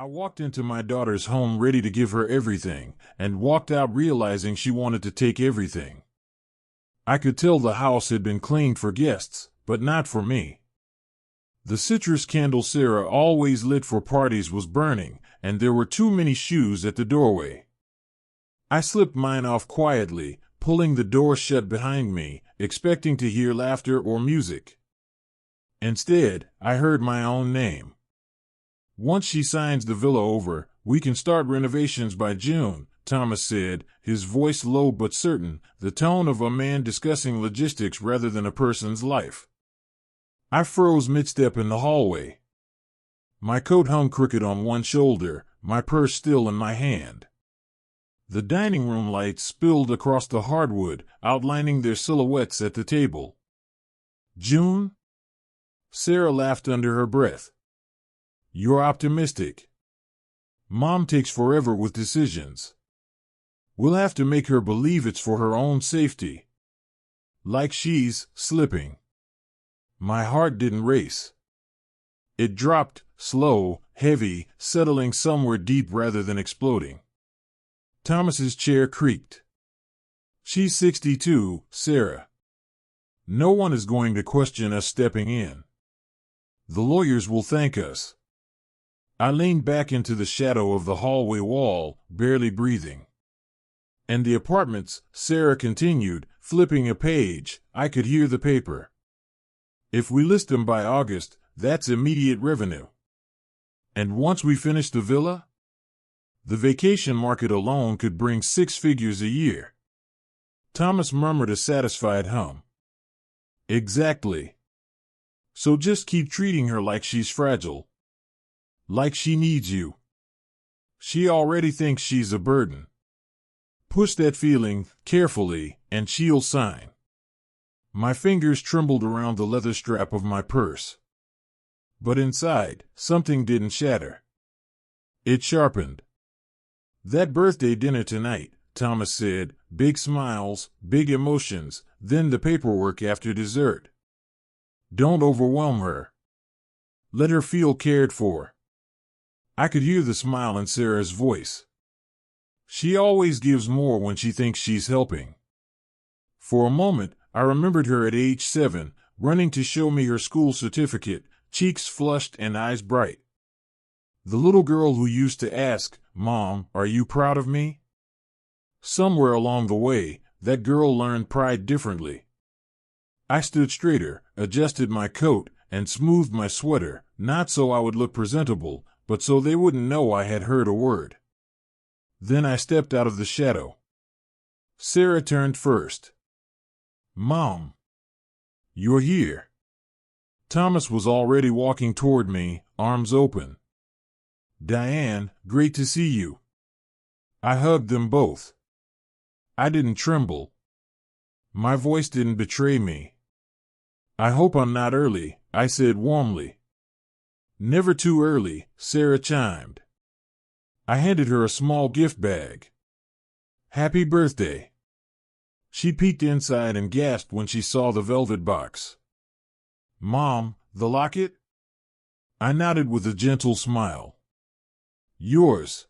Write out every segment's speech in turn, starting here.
I walked into my daughter's home ready to give her everything, and walked out realizing she wanted to take everything. I could tell the house had been cleaned for guests, but not for me. The citrus candle Sarah always lit for parties was burning, and there were too many shoes at the doorway. I slipped mine off quietly, pulling the door shut behind me, expecting to hear laughter or music. Instead, I heard my own name. "Once she signs the villa over, we can start renovations by June," Thomas said, his voice low but certain, the tone of a man discussing logistics rather than a person's life. I froze mid-step in the hallway. My coat hung crooked on one shoulder, my purse still in my hand. The dining room lights spilled across the hardwood, outlining their silhouettes at the table. "June?" Sarah laughed under her breath. "You're optimistic. Mom takes forever with decisions. We'll have to make her believe it's for her own safety. Like she's slipping." My heart didn't race. It dropped, slow, heavy, settling somewhere deep rather than exploding. Thomas's chair creaked. "She's 62, Sarah. No one is going to question us stepping in. The lawyers will thank us." I leaned back into the shadow of the hallway wall, barely breathing. "And the apartments," Sarah continued, flipping a page. I could hear the paper. "If we list them by August, that's immediate revenue. And once we finish the villa, the vacation market alone could bring 6 figures a year." Thomas murmured a satisfied hum. "Exactly. So just keep treating her like she's fragile. Like she needs you. She already thinks she's a burden. Push that feeling, carefully, and she'll sign." My fingers trembled around the leather strap of my purse. But inside, something didn't shatter. It sharpened. "That birthday dinner tonight," Thomas said, big smiles, big emotions, then the paperwork after dessert. "Don't overwhelm her. Let her feel cared for." I could hear the smile in Sarah's voice. She always gives more when she thinks she's helping. For a moment, I remembered her at age 7, running to show me her school certificate, cheeks flushed and eyes bright. The little girl who used to ask, "Mom, are you proud of me?" Somewhere along the way, that girl learned pride differently. I stood straighter, adjusted my coat, and smoothed my sweater, not so I would look presentable, but so they wouldn't know I had heard a word. Then I stepped out of the shadow. Sarah turned first. "Mom, you're here." Thomas was already walking toward me, arms open. "Diane, great to see you." I hugged them both. I didn't tremble. My voice didn't betray me. "I hope I'm not early," I said warmly. "Never too early," Sarah chimed. I handed her a small gift bag. "Happy birthday." She peeked inside and gasped when she saw the velvet box. "Mom, the locket?" I nodded with a gentle smile. "Yours."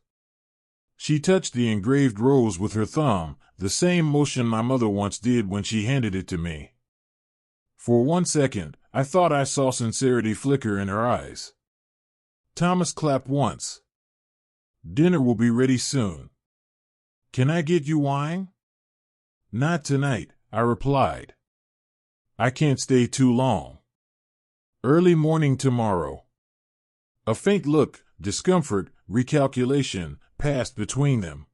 She touched the engraved rose with her thumb, the same motion my mother once did when she handed it to me. For 1 second, I thought I saw sincerity flicker in her eyes. Thomas clapped once. "Dinner will be ready soon. Can I get you wine?" "Not tonight," I replied. "I can't stay too long. Early morning tomorrow." A faint look, discomfort, recalculation, passed between them.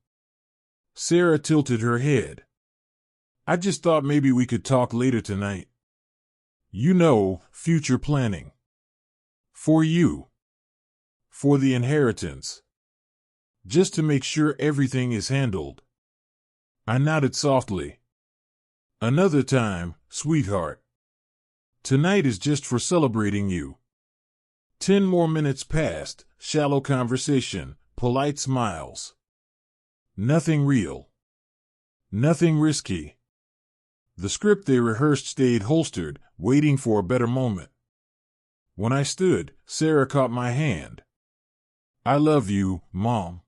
Sarah tilted her head. "I just thought maybe we could talk later tonight. You know, future planning. For you. For the inheritance. Just to make sure everything is handled." I nodded softly. "Another time, sweetheart. Tonight is just for celebrating you." 10 more minutes passed, shallow conversation, polite smiles. Nothing real. Nothing risky. The script they rehearsed stayed holstered, waiting for a better moment. When I stood, Sarah caught my hand. I love you, Mom.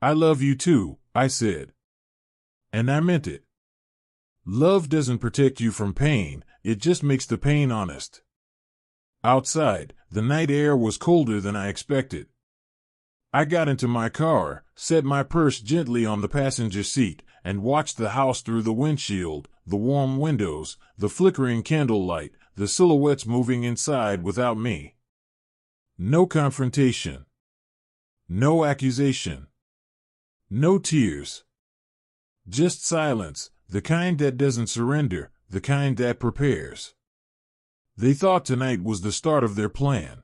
I love you too, I said. And I meant it. Love doesn't protect you from pain, it just makes the pain honest. Outside, the night air was colder than I expected. I got into my car, set my purse gently on the passenger seat, and watched the house through the windshield, the warm windows, the flickering candlelight, the silhouettes moving inside without me. No confrontation. No accusation. No tears. Just silence, the kind that doesn't surrender, the kind that prepares. They thought tonight was the start of their plan.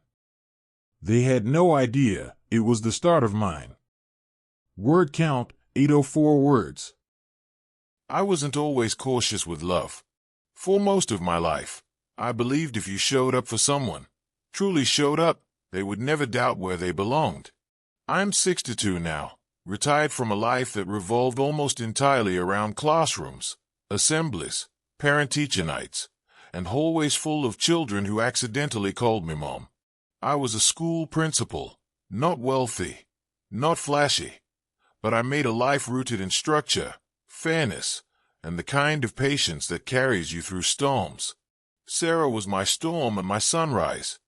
They had no idea it was the start of mine. Word count, 804 words. I wasn't always cautious with love. For most of my life, I believed if you showed up for someone, truly showed up, they would never doubt where they belonged. I'm 62 now, retired from a life that revolved almost entirely around classrooms, assemblies, parent-teacher nights, and hallways full of children who accidentally called me Mom. I was a school principal, not wealthy, not flashy, but I made a life rooted in structure, fairness, and the kind of patience that carries you through storms. Sarah was my storm and my sunrise.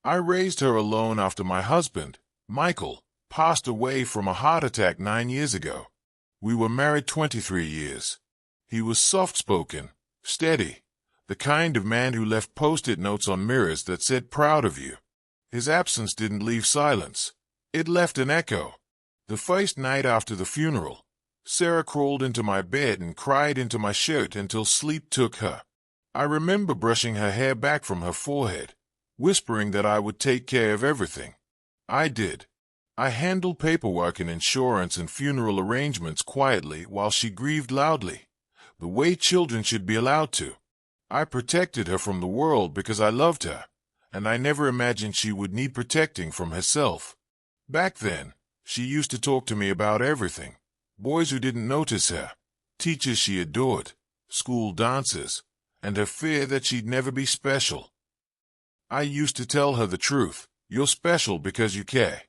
I raised her alone after my husband, Michael, passed away from a heart attack 9 years ago. We were married 23 years. He was soft-spoken, steady, the kind of man who left post-it notes on mirrors that said proud of you. His absence didn't leave silence. It left an echo. The first night after the funeral, Sarah crawled into my bed and cried into my shirt until sleep took her. I remember brushing her hair back from her forehead, whispering that I would take care of everything. I did. I handled paperwork and insurance and funeral arrangements quietly while she grieved loudly, the way children should be allowed to. I protected her from the world because I loved her, and I never imagined she would need protecting from herself. Back then, she used to talk to me about everything. Boys who didn't notice her, teachers she adored, school dances, and her fear that she'd never be special. I used to tell her the truth. You're special because you care.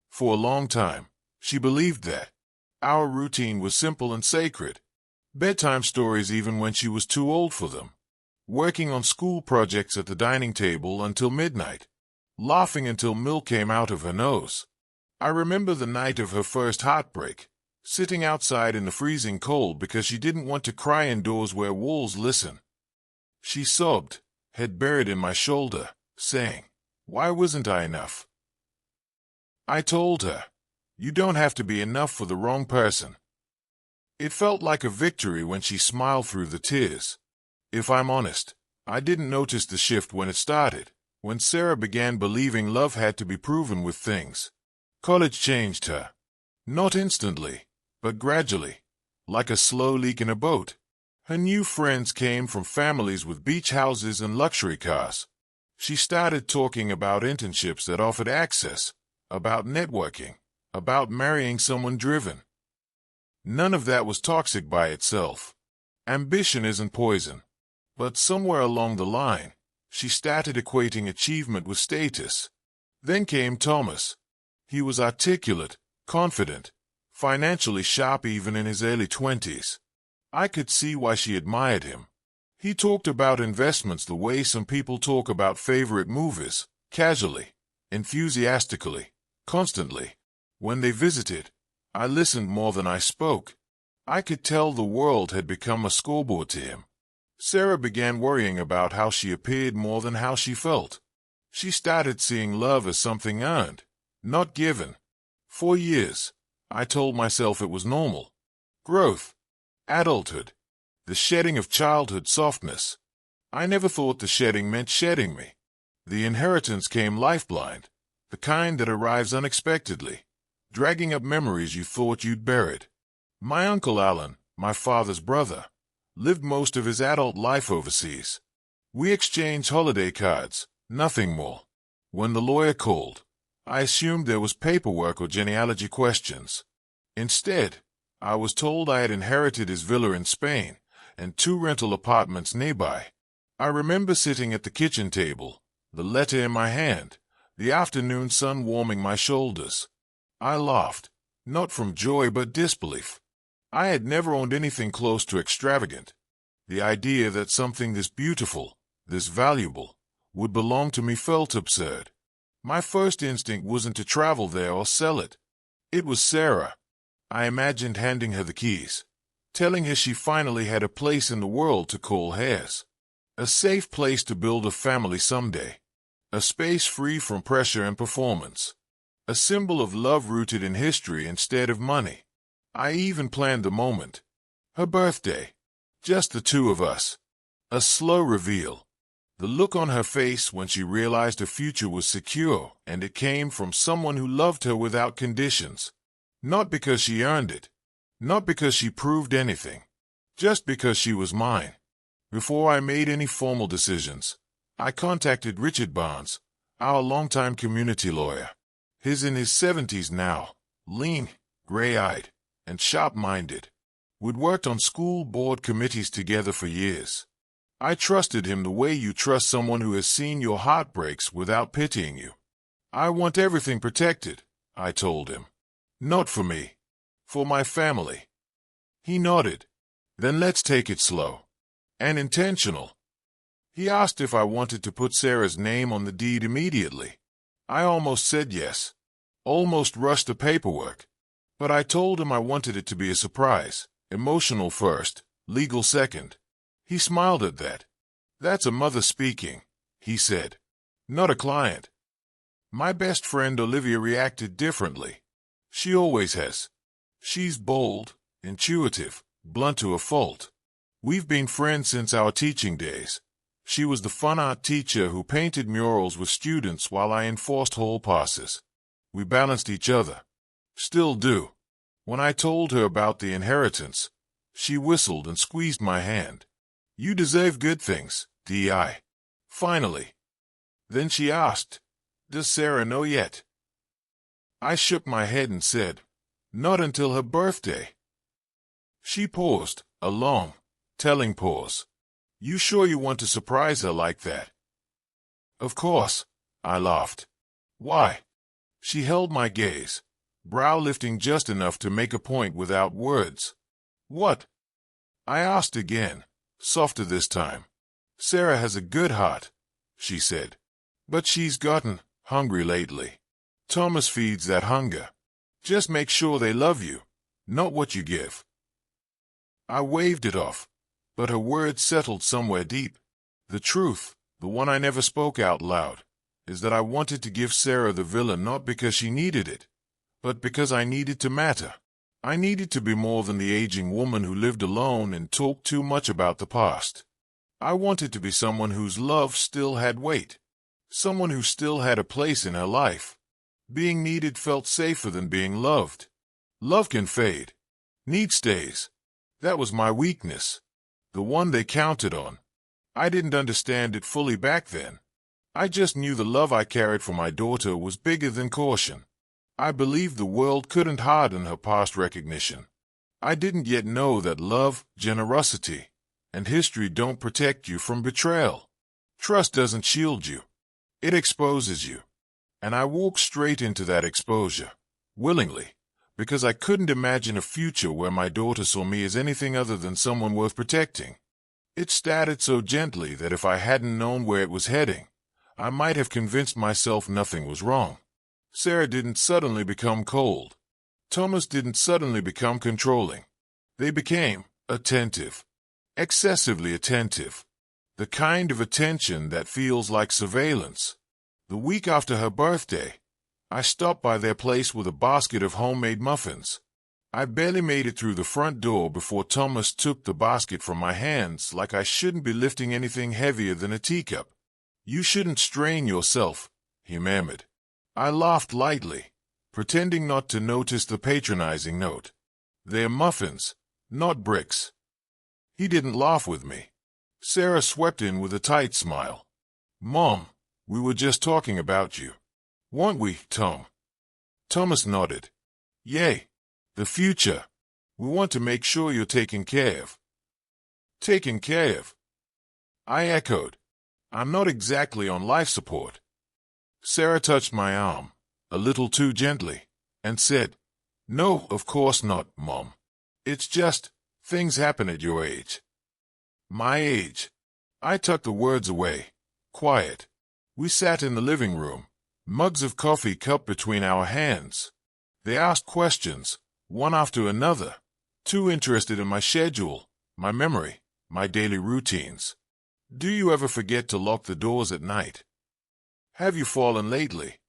For a long time, she believed that. Our routine was simple and sacred. Bedtime stories even when she was too old for them. Working on school projects at the dining table until midnight. Laughing until milk came out of her nose. I remember the night of her first heartbreak, sitting outside in the freezing cold because she didn't want to cry indoors where walls listen. She sobbed, head buried in my shoulder, saying, "Why wasn't I enough?" I told her, "You don't have to be enough for the wrong person." It felt like a victory when she smiled through the tears. If I'm honest, I didn't notice the shift when it started, when Sarah began believing love had to be proven with things. College changed her. Not instantly, but gradually, like a slow leak in a boat. Her new friends came from families with beach houses and luxury cars. She started talking about internships that offered access, about networking, about marrying someone driven. None of that was toxic by itself. Ambition isn't poison. But somewhere along the line, she started equating achievement with status. Then came Thomas. He was articulate, confident, financially sharp even in his early 20s. I could see why she admired him. He talked about investments the way some people talk about favorite movies, casually, enthusiastically, constantly. When they visited, I listened more than I spoke. I could tell the world had become a scoreboard to him. Sarah began worrying about how she appeared more than how she felt. She started seeing love as something earned, not given. For years, I told myself it was normal. Growth. Adulthood. The shedding of childhood softness. I never thought the shedding meant shedding me. The inheritance came life-blind, the kind that arrives unexpectedly, dragging up memories you thought you'd buried. My Uncle Alan, my father's brother, lived most of his adult life overseas. We exchanged holiday cards, nothing more. When the lawyer called, I assumed there was paperwork or genealogy questions. Instead, I was told I had inherited his villa in Spain and 2 rental apartments nearby. I remember sitting at the kitchen table, the letter in my hand, the afternoon sun warming my shoulders. I laughed, not from joy but disbelief. I had never owned anything close to extravagant. The idea that something this beautiful, this valuable, would belong to me felt absurd. My first instinct wasn't to travel there or sell it. It was Sarah. I imagined handing her the keys, telling her she finally had a place in the world to call hers. A safe place to build a family someday. A space free from pressure and performance. A symbol of love rooted in history instead of money. I even planned the moment. Her birthday. Just the two of us. A slow reveal. The look on her face when she realized her future was secure, and it came from someone who loved her without conditions. Not because she earned it. Not because she proved anything. Just because she was mine. Before I made any formal decisions, I contacted Richard Barnes, our longtime community lawyer. He's in his 70s now, lean, gray-eyed, and sharp-minded. We'd worked on school board committees together for years. I trusted him the way you trust someone who has seen your heartbreaks without pitying you. I want everything protected, I told him. Not for me. For my family. He nodded. Then let's take it slow. And intentional. He asked if I wanted to put Sarah's name on the deed immediately. I almost said yes. Almost rushed the paperwork. But I told him I wanted it to be a surprise. Emotional first, legal second. He smiled at that. That's a mother speaking, he said. Not a client. My best friend Olivia reacted differently. She always has. She's bold, intuitive, blunt to a fault. We've been friends since our teaching days. She was the fun art teacher who painted murals with students while I enforced hall passes. We balanced each other. Still do. When I told her about the inheritance, she whistled and squeezed my hand. You deserve good things, D.I. Finally. Then she asked, does Sarah know yet? I shook my head and said, not until her birthday. She paused, a long, telling pause. You sure you want to surprise her like that? Of course, I laughed. Why? She held my gaze, brow lifting just enough to make a point without words. What? I asked again, softer this time. Sarah has a good heart, she said. But she's gotten hungry lately. Thomas feeds that hunger. Just make sure they love you, not what you give. I waved it off, but her words settled somewhere deep. The truth, the one I never spoke out loud, is that I wanted to give Sarah the villa not because she needed it, but because I needed to matter. I needed to be more than the aging woman who lived alone and talked too much about the past. I wanted to be someone whose love still had weight, someone who still had a place in her life. Being needed felt safer than being loved. Love can fade. Need stays. That was my weakness, the one they counted on. I didn't understand it fully back then. I just knew the love I carried for my daughter was bigger than caution. I believed the world couldn't harden her past recognition. I didn't yet know that love, generosity, and history don't protect you from betrayal. Trust doesn't shield you. It exposes you. And I walked straight into that exposure, willingly, because I couldn't imagine a future where my daughter saw me as anything other than someone worth protecting. It started so gently that if I hadn't known where it was heading, I might have convinced myself nothing was wrong. Sarah didn't suddenly become cold. Thomas didn't suddenly become controlling. They became attentive, excessively attentive, the kind of attention that feels like surveillance. The week after her birthday, I stopped by their place with a basket of homemade muffins. I barely made it through the front door before Thomas took the basket from my hands like I shouldn't be lifting anything heavier than a teacup. You shouldn't strain yourself, he murmured. I laughed lightly, pretending not to notice the patronizing note. They're muffins, not bricks. He didn't laugh with me. Sarah swept in with a tight smile. Mom, we were just talking about you. Weren't we, Tom? Thomas nodded. Yay. The future. We want to make sure you're taken care of. Taken care of? I echoed. I'm not exactly on life support. Sarah touched my arm, a little too gently, and said, "No, of course not, Mom. It's just, things happen at your age." My age. I tucked the words away. Quiet. We sat in the living room, mugs of coffee cupped between our hands. They asked questions, one after another, too interested in my schedule, my memory, my daily routines. Do you ever forget to lock the doors at night? Have you fallen lately?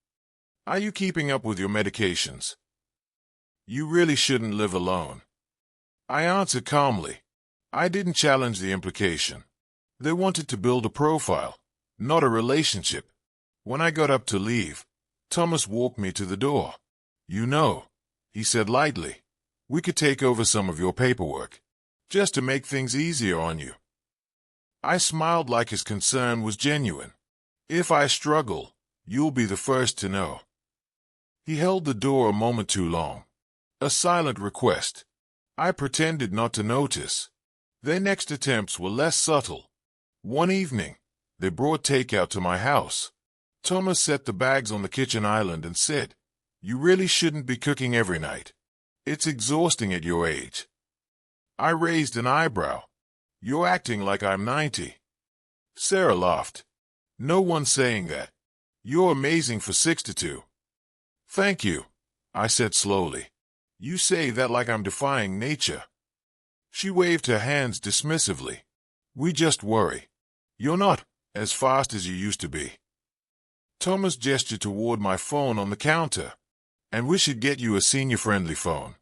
Are you keeping up with your medications? You really shouldn't live alone. I answered calmly. I didn't challenge the implication. They wanted to build a profile, not a relationship. When I got up to leave, Thomas walked me to the door. "You know," he said lightly, "we could take over some of your paperwork, just to make things easier on you." I smiled like his concern was genuine. "If I struggle, you'll be the first to know." He held the door a moment too long. A silent request. I pretended not to notice. Their next attempts were less subtle. One evening, they brought takeout to my house. Thomas set the bags on the kitchen island and said, "You really shouldn't be cooking every night. It's exhausting at your age." I raised an eyebrow. "You're acting like I'm 90. Sarah laughed. "No one's saying that. You're amazing for 62. "Thank you," I said slowly. "You say that like I'm defying nature." She waved her hands dismissively. "We just worry. You're not as fast as you used to be." Thomas gestured toward my phone on the counter. "And we should get you a senior-friendly phone.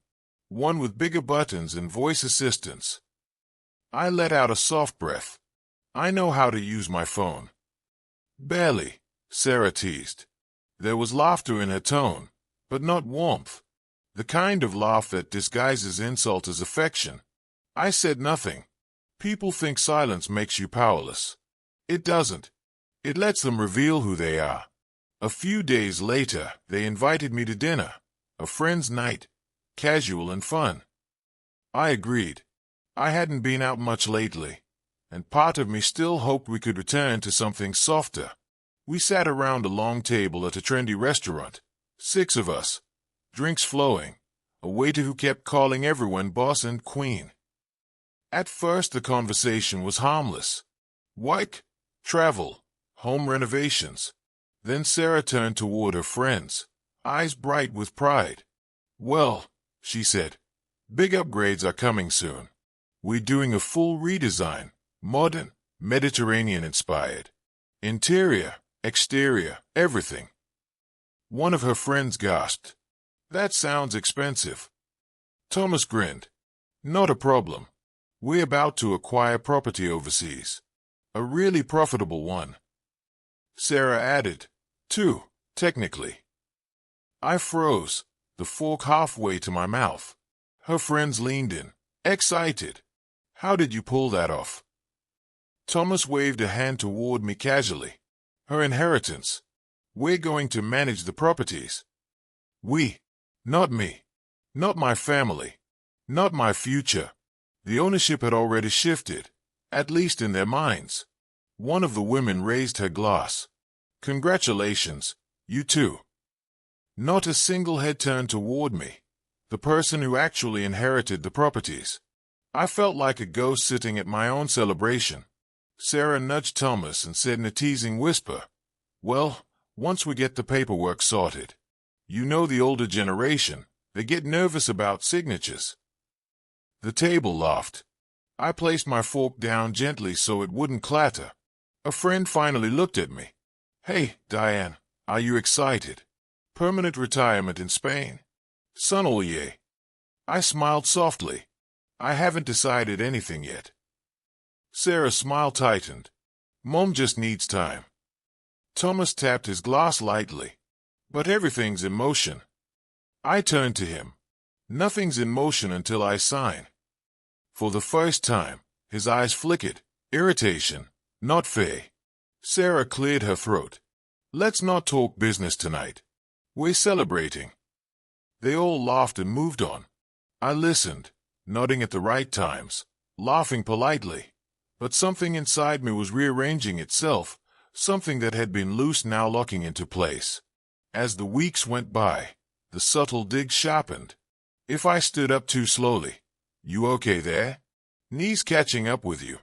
One with bigger buttons and voice assistance." I let out a soft breath. I know how to use my phone. "Barely," Sarah teased. There was laughter in her tone, but not warmth. The kind of laugh that disguises insult as affection. I said nothing. People think silence makes you powerless. It doesn't. It lets them reveal who they are. A few days later, they invited me to dinner, a friend's night, casual and fun. I agreed. I hadn't been out much lately, and part of me still hoped we could return to something softer. We sat around a long table at a trendy restaurant, 6 of us, drinks flowing, a waiter who kept calling everyone boss and queen. At first the conversation was harmless. Work, travel, home renovations. Then Sarah turned toward her friends, eyes bright with pride. "Well," she said, "big upgrades are coming soon. We're doing a full redesign, modern, Mediterranean-inspired. Interior, exterior, everything." One of her friends gasped. "That sounds expensive." Thomas grinned. "Not a problem. We're about to acquire property overseas. A really profitable one." Sarah added, "Two, technically." I froze, the fork halfway to my mouth. Her friends leaned in, excited. "How did you pull that off?" Thomas waved a hand toward me casually. "Her inheritance. We're going to manage the properties." "We." Not me. Not my family. Not my future. The ownership had already shifted, at least in their minds. One of the women raised her glass. "Congratulations, you too." Not a single head turned toward me. The person who actually inherited the properties. I felt like a ghost sitting at my own celebration. Sarah nudged Thomas and said in a teasing whisper, "Well, once we get the paperwork sorted. You know the older generation, they get nervous about signatures." The table laughed. I placed my fork down gently so it wouldn't clatter. A friend finally looked at me. "Hey, Diane, are you excited? Permanent retirement in Spain. Son oye." I smiled softly. "I haven't decided anything yet." Sarah's smile tightened. "Mom just needs time." Thomas tapped his glass lightly. "But everything's in motion." I turned to him. "Nothing's in motion until I sign." For the first time, his eyes flickered. Irritation, not fear. Sarah cleared her throat. "Let's not talk business tonight. We're celebrating." They all laughed and moved on. I listened, nodding at the right times, laughing politely. But something inside me was rearranging itself, something that had been loose now locking into place. As the weeks went by, the subtle dig sharpened. If I stood up too slowly, "You okay there? Knees catching up with you."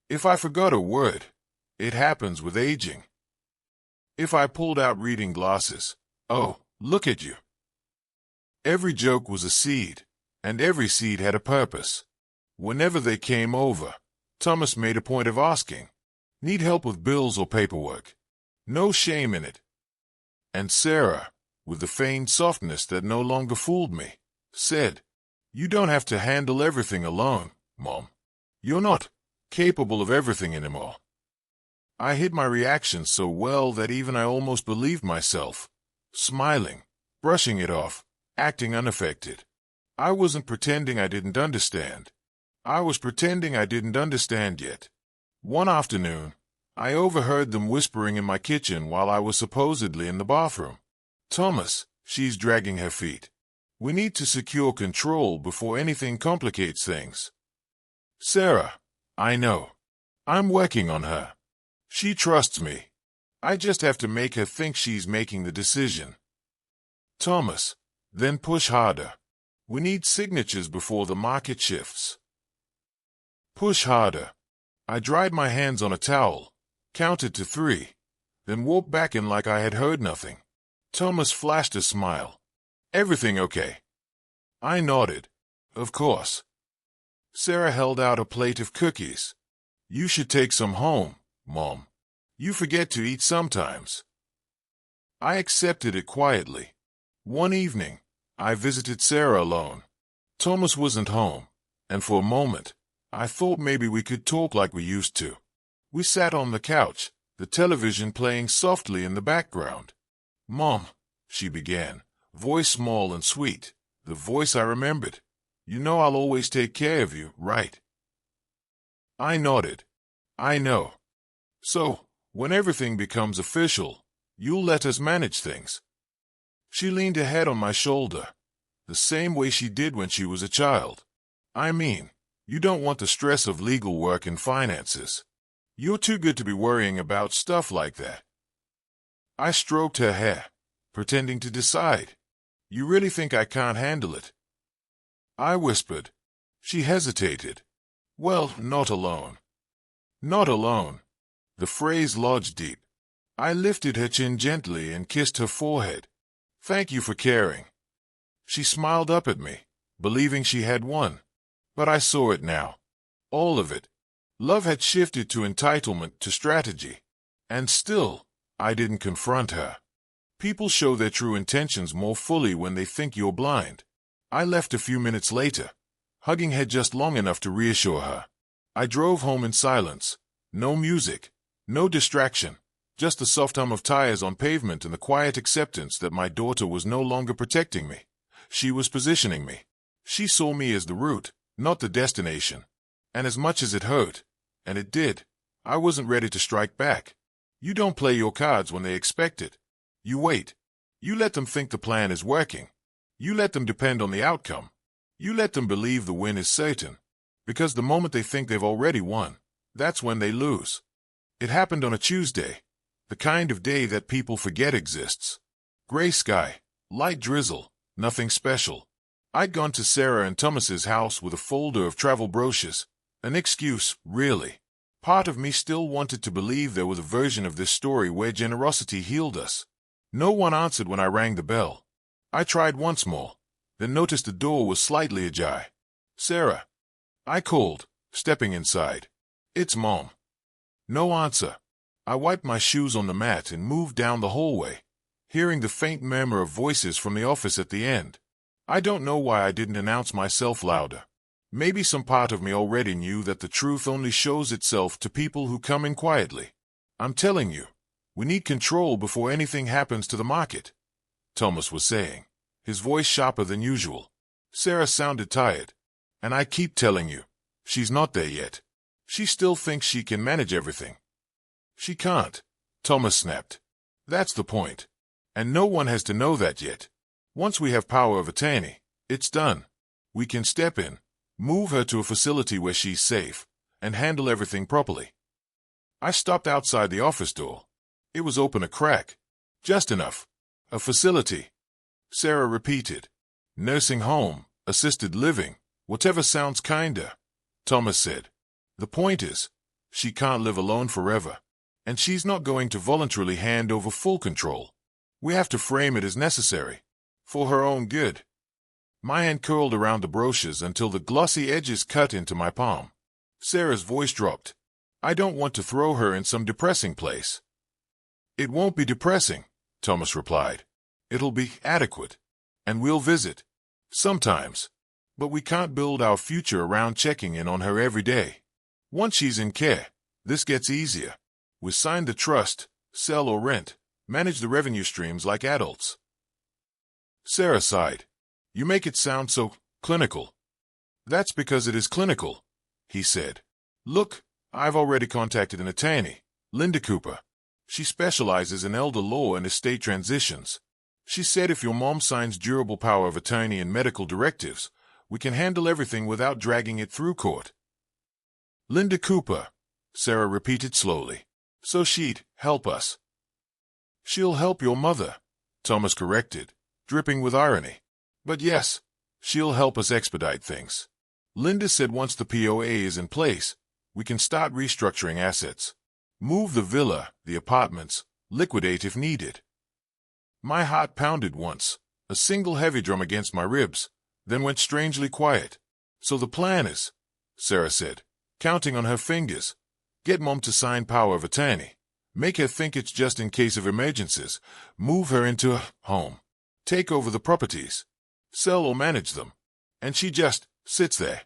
If I forgot a word, "It happens with aging." If I pulled out reading glasses, "Oh, look at you." Every joke was a seed, and every seed had a purpose. Whenever they came over, Thomas made a point of asking, "Need help with bills or paperwork?" No shame in it. And Sarah, with the feigned softness that no longer fooled me, said, "You don't have to handle everything alone, Mom. You're not capable of everything anymore." I hid my reaction so well that even I almost believed myself, smiling, brushing it off, acting unaffected. I wasn't pretending I didn't understand. I was pretending I didn't understand yet. One afternoon, I overheard them whispering in my kitchen while I was supposedly in the bathroom. "Thomas, she's dragging her feet. We need to secure control before anything complicates things." "Sarah, I know. I'm working on her. She trusts me. I just have to make her think she's making the decision." "Thomas, then push harder. We need signatures before the market shifts." Push harder. I dried my hands on a towel, counted to 3, then walked back in like I had heard nothing. Thomas flashed a smile. "Everything okay?" I nodded. "Of course." Sarah held out a plate of cookies. "You should take some home, Mom. You forget to eat sometimes." I accepted it quietly. One evening, I visited Sarah alone. Thomas wasn't home, and for a moment, I thought maybe we could talk like we used to. We sat on the couch, the television playing softly in the background. "Mom," she began, voice small and sweet, the voice I remembered. "You know I'll always take care of you, right?" I nodded. "I know. So, when everything becomes official, you'll let us manage things." She leaned her head on my shoulder, the same way she did when she was a child. "I mean, you don't want the stress of legal work and finances. You're too good to be worrying about stuff like that." I stroked her hair, pretending to decide. "You really think I can't handle it?" I whispered. She hesitated. "Well, not alone." Not alone. The phrase lodged deep. I lifted her chin gently and kissed her forehead. "Thank you for caring." She smiled up at me, believing she had won. But I saw it now. All of it. Love had shifted to entitlement, to strategy. And still, I didn't confront her. People show their true intentions more fully when they think you're blind. I left a few minutes later, hugging her just long enough to reassure her. I drove home in silence. No music, no distraction, just the soft hum of tires on pavement and the quiet acceptance that my daughter was no longer protecting me. She was positioning me. She saw me as the route, not the destination. And as much as it hurt, and it did, I wasn't ready to strike back. You don't play your cards when they expect it. You wait. You let them think the plan is working. You let them depend on the outcome. You let them believe the win is certain. Because the moment they think they've already won, that's when they lose. It happened on a Tuesday, the kind of day that people forget exists. Gray sky, light drizzle, nothing special. I'd gone to Sarah and Thomas's house with a folder of travel brochures. An excuse, really. Part of me still wanted to believe there was a version of this story where generosity healed us. No one answered when I rang the bell. I tried once more, then noticed the door was slightly ajar. "Sarah," I called, stepping inside. "It's Mom." No answer. I wiped my shoes on the mat and moved down the hallway, hearing the faint murmur of voices from the office at the end. I don't know why I didn't announce myself louder. Maybe some part of me already knew that the truth only shows itself to people who come in quietly. "I'm telling you, we need control before anything happens to the market," Thomas was saying, his voice sharper than usual. Sarah sounded tired. "And I keep telling you, she's not there yet. She still thinks she can manage everything." "She can't," Thomas snapped. "That's the point. And no one has to know that yet. Once we have power of attorney, it's done. We can step in, move her to a facility where she's safe, and handle everything properly." I stopped outside the office door. It was open a crack. Just enough. A facility. Sarah repeated. Nursing home, assisted living, whatever sounds kinder. Thomas said. The point is, she can't live alone forever. And she's not going to voluntarily hand over full control. We have to frame it as necessary. For her own good. My hand curled around the brochures until the glossy edges cut into my palm. Sarah's voice dropped. I don't want to throw her in some depressing place. It won't be depressing, Thomas replied. It'll be adequate. And we'll visit. Sometimes. But we can't build our future around checking in on her every day. Once she's in care, this gets easier. We sign the trust, sell or rent, manage the revenue streams like adults. Sarah sighed. You make it sound so clinical. That's because it is clinical, he said. Look, I've already contacted an attorney, Linda Cooper. She specializes in elder law and estate transitions. She said if your mom signs durable power of attorney and medical directives, we can handle everything without dragging it through court. Linda Cooper, Sarah repeated slowly. So she'd help us. She'll help your mother, Thomas corrected, dripping with irony. But yes, she'll help us expedite things. Linda said once the POA is in place, we can start restructuring assets. Move the villa, the apartments, liquidate if needed. My heart pounded once, a single heavy drum against my ribs, then went strangely quiet. So the plan is, Sarah said, counting on her fingers, get Mom to sign power of attorney, make her think it's just in case of emergencies, move her into a home, take over the properties, sell or manage them, and she just sits there.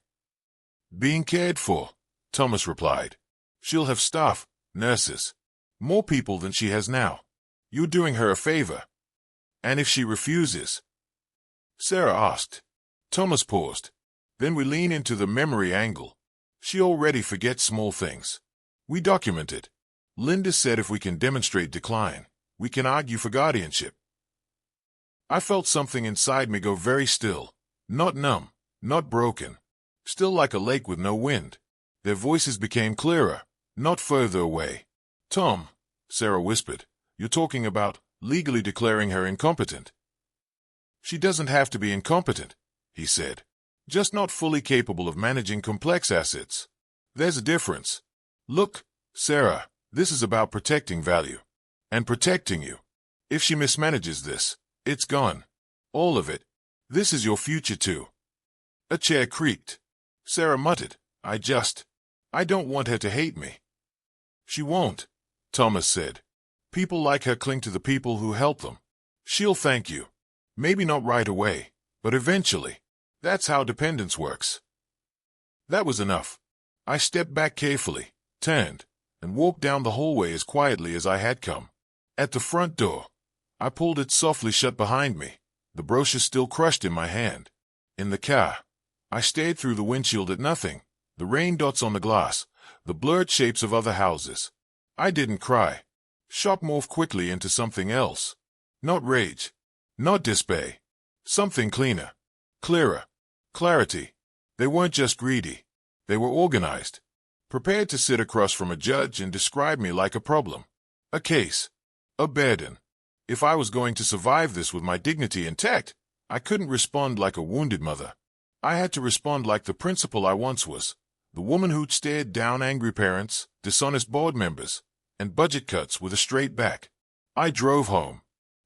Being cared for, Thomas replied. She'll have staff, nurses, more people than she has now. You're doing her a favor. And if she refuses? Sarah asked. Thomas paused. Then we lean into the memory angle. She already forgets small things. We document it. Linda said if we can demonstrate decline, we can argue for guardianship. I felt something inside me go very still, not numb, not broken, still like a lake with no wind. Their voices became clearer, not further away. Tom, Sarah whispered, you're talking about legally declaring her incompetent. She doesn't have to be incompetent, he said, just not fully capable of managing complex assets. There's a difference. Look, Sarah, this is about protecting value. And protecting you. If she mismanages this, it's gone. All of it. This is your future too. A chair creaked. Sarah muttered, I don't want her to hate me. She won't, Thomas said. People like her cling to the people who help them. She'll thank you. Maybe not right away, but eventually. That's how dependence works. That was enough. I stepped back carefully, turned, and walked down the hallway as quietly as I had come. At the front door, I pulled it softly shut behind me, the brochure still crushed in my hand. In the car, I stared through the windshield at nothing, the rain dots on the glass, the blurred shapes of other houses. I didn't cry. Shock morphed quickly into something else. Not rage. Not despair. Something cleaner. Clearer. Clarity. They weren't just greedy. They were organized. Prepared to sit across from a judge and describe me like a problem. A case. A burden. If I was going to survive this with my dignity intact, I couldn't respond like a wounded mother. I had to respond like the principal I once was. The woman who'd stared down angry parents, dishonest board members, and budget cuts with a straight back. I drove home.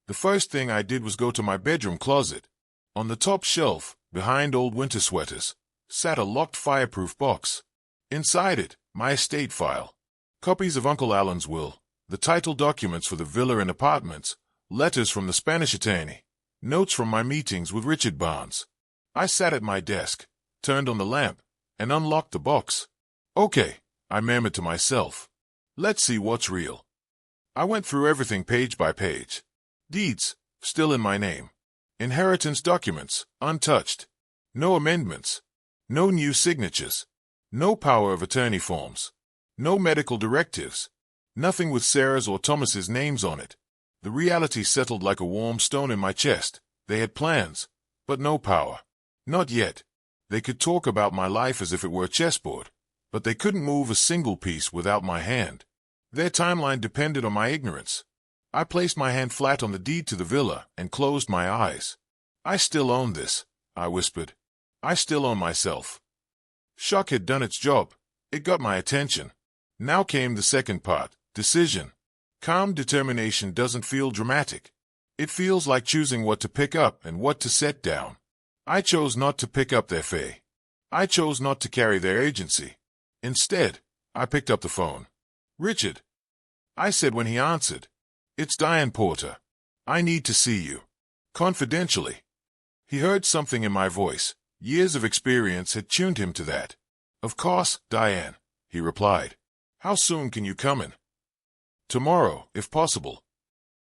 The first thing I did was go to my bedroom closet. On the top shelf, behind old winter sweaters, sat a locked fireproof box. Inside it, my estate file. Copies of Uncle Alan's will, the title documents for the villa and apartments, letters from the Spanish attorney, notes from my meetings with Richard Barnes. I sat at my desk, turned on the lamp, and unlocked the box. Okay, I murmured to myself. Let's see what's real. I went through everything page by page. Deeds, still in my name. Inheritance documents, untouched. No amendments. No new signatures. No power of attorney forms. No medical directives. Nothing with Sarah's or Thomas's names on it. The reality settled like a warm stone in my chest. They had plans, but no power. Not yet. They could talk about my life as if it were a chessboard, but they couldn't move a single piece without my hand. Their timeline depended on my ignorance. I placed my hand flat on the deed to the villa and closed my eyes. I still own this, I whispered. I still own myself. Shock had done its job. It got my attention. Now came the second part, decision. Calm determination doesn't feel dramatic. It feels like choosing what to pick up and what to set down. I chose not to pick up their fay. I chose not to carry their agency. Instead, I picked up the phone. Richard, I said when he answered. It's Diane Porter. I need to see you. Confidentially. He heard something in my voice. Years of experience had tuned him to that. Of course, Diane, he replied. How soon can you come in? Tomorrow, if possible.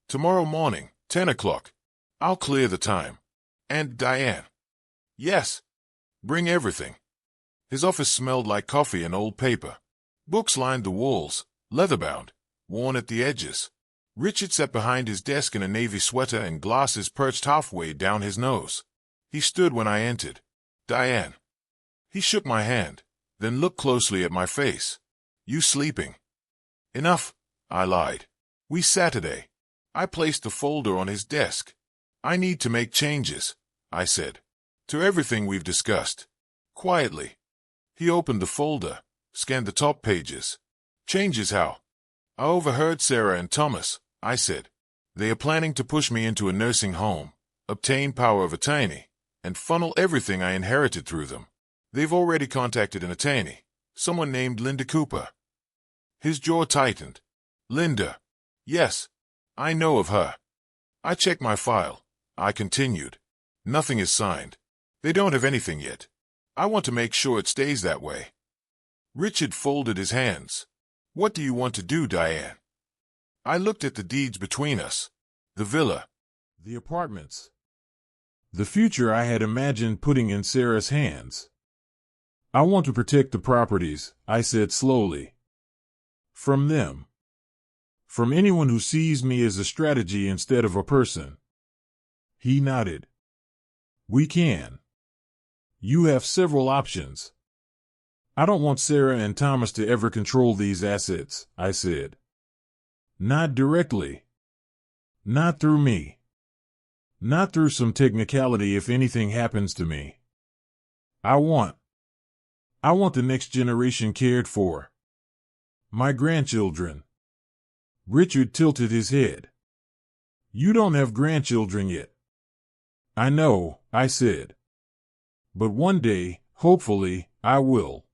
Tomorrow morning, 10 o'clock. I'll clear the time. And Diane. Yes. Bring everything. His office smelled like coffee and old paper. Books lined the walls, leather-bound, worn at the edges. Richard sat behind his desk in a navy sweater and glasses perched halfway down his nose. He stood when I entered. Diane. He shook my hand, then looked closely at my face. You sleeping? Enough, I lied. We Saturday. I placed the folder on his desk. I need to make changes, I said. To everything we've discussed. Quietly. He opened the folder, scanned the top pages. Changes how? I overheard Sarah and Thomas, I said. They are planning to push me into a nursing home, obtain power of attorney, and funnel everything I inherited through them. They've already contacted an attorney, someone named Linda Cooper. His jaw tightened. Linda. Yes, I know of her. I checked my file. I continued. Nothing is signed. They don't have anything yet. I want to make sure it stays that way. Richard folded his hands. What do you want to do, Diane? I looked at the deeds between us. The villa. The apartments. The future I had imagined putting in Sarah's hands. I want to protect the properties, I said slowly. From them. From anyone who sees me as a strategy instead of a person. He nodded. We can. You have several options. I don't want Sarah and Thomas to ever control these assets, I said. Not directly. Not through me. Not through some technicality if anything happens to me. I want the next generation cared for. My grandchildren. Richard tilted his head. You don't have grandchildren yet. I know, I said. But one day, hopefully, I will.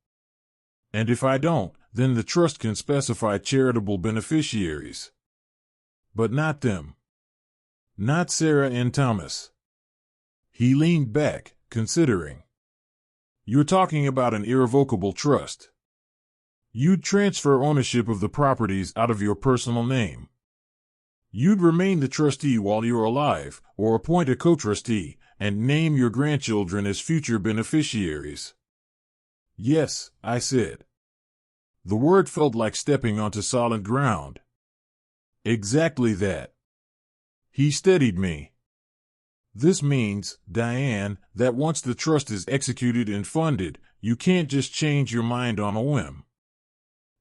And if I don't, then the trust can specify charitable beneficiaries. But not them. Not Sarah and Thomas. He leaned back, considering. You're talking about an irrevocable trust. You'd transfer ownership of the properties out of your personal name. You'd remain the trustee while you're alive, or appoint a co-trustee, and name your grandchildren as future beneficiaries. Yes, I said. The word felt like stepping onto solid ground. Exactly that. He steadied me. This means, Diane, that once the trust is executed and funded, you can't just change your mind on a whim.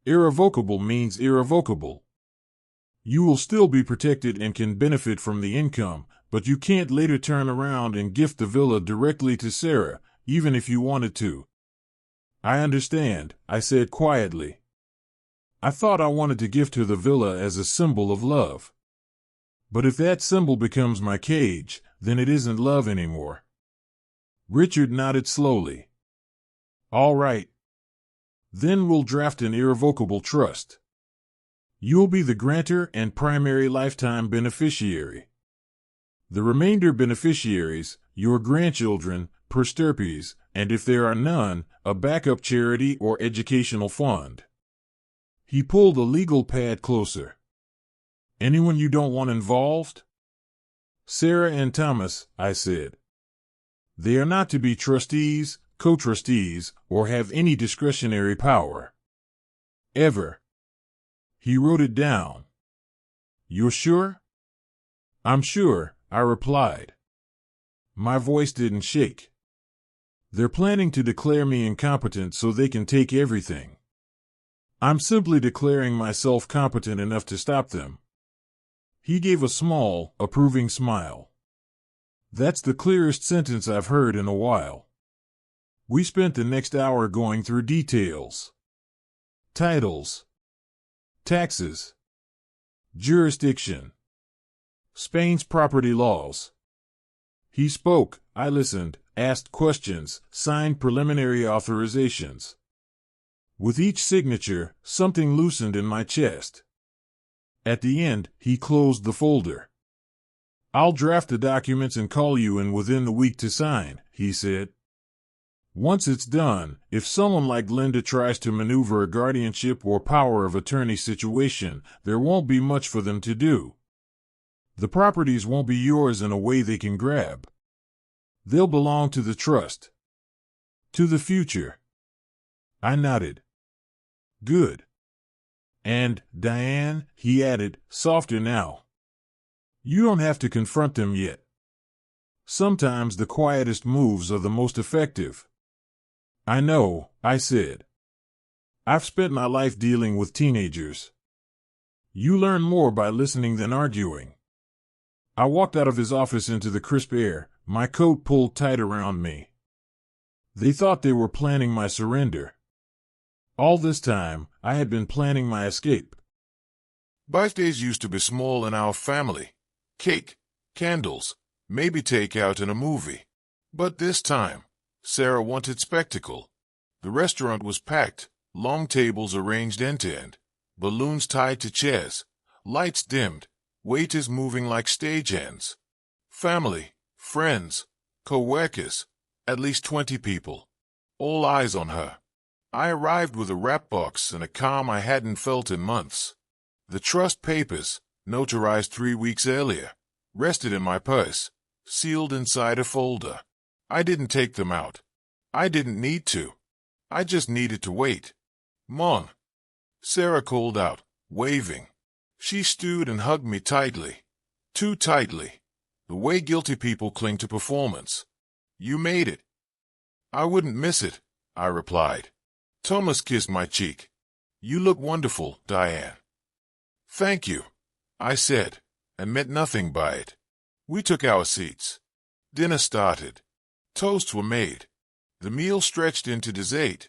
Irrevocable means irrevocable. You will still be protected and can benefit from the income, but you can't later turn around and gift the villa directly to Sarah, even if you wanted to. I understand, I said quietly. I thought I wanted to gift her the villa as a symbol of love. But if that symbol becomes my cage, then it isn't love anymore. Richard nodded slowly. All right. Then we'll draft an irrevocable trust. You'll be the grantor and primary lifetime beneficiary. The remainder beneficiaries, your grandchildren, per stirpes, and if there are none, a backup charity or educational fund. He pulled a legal pad closer. Anyone you don't want involved? Sarah and Thomas, I said. They are not to be trustees, co-trustees, or have any discretionary power. Ever. He wrote it down. You're sure? I'm sure, I replied. My voice didn't shake. They're planning to declare me incompetent so they can take everything. I'm simply declaring myself competent enough to stop them. He gave a small, approving smile. That's the clearest sentence I've heard in a while. We spent the next hour going through details. Titles. Taxes. Jurisdiction. Spain's property laws. He spoke, I listened, asked questions, signed preliminary authorizations. With each signature, something loosened in my chest. At the end, he closed the folder. I'll draft the documents and call you in within the week to sign, he said. Once it's done, if someone like Linda tries to maneuver a guardianship or power of attorney situation, there won't be much for them to do. The properties won't be yours in a way they can grab. They'll belong to the trust. To the future. I nodded. Good. And, Diane, he added, softer now. You don't have to confront them yet. Sometimes the quietest moves are the most effective. I know, I said. I've spent my life dealing with teenagers. You learn more by listening than arguing. I walked out of his office into the crisp air, my coat pulled tight around me. They thought they were planning my surrender. All this time, I had been planning my escape. Birthdays used to be small in our family. Cake, candles, maybe takeout and a movie. But this time, Sarah wanted spectacle. The restaurant was packed, long tables arranged end to end, balloons tied to chairs, lights dimmed, waiters moving like stagehands. Family, friends, co-workers, at least 20 people. All eyes on her. I arrived with a wrap box and a calm I hadn't felt in months. The trust papers, notarized 3 weeks earlier, rested in my purse, sealed inside a folder. I didn't take them out. I didn't need to. I just needed to wait. Mom. Sarah called out, waving. She stood and hugged me tightly. Too tightly. The way guilty people cling to performance. You made it. I wouldn't miss it, I replied. Thomas kissed my cheek. You look wonderful, Diane. Thank you, I said, and meant nothing by it. We took our seats. Dinner started. Toasts were made. The meal stretched into dessert.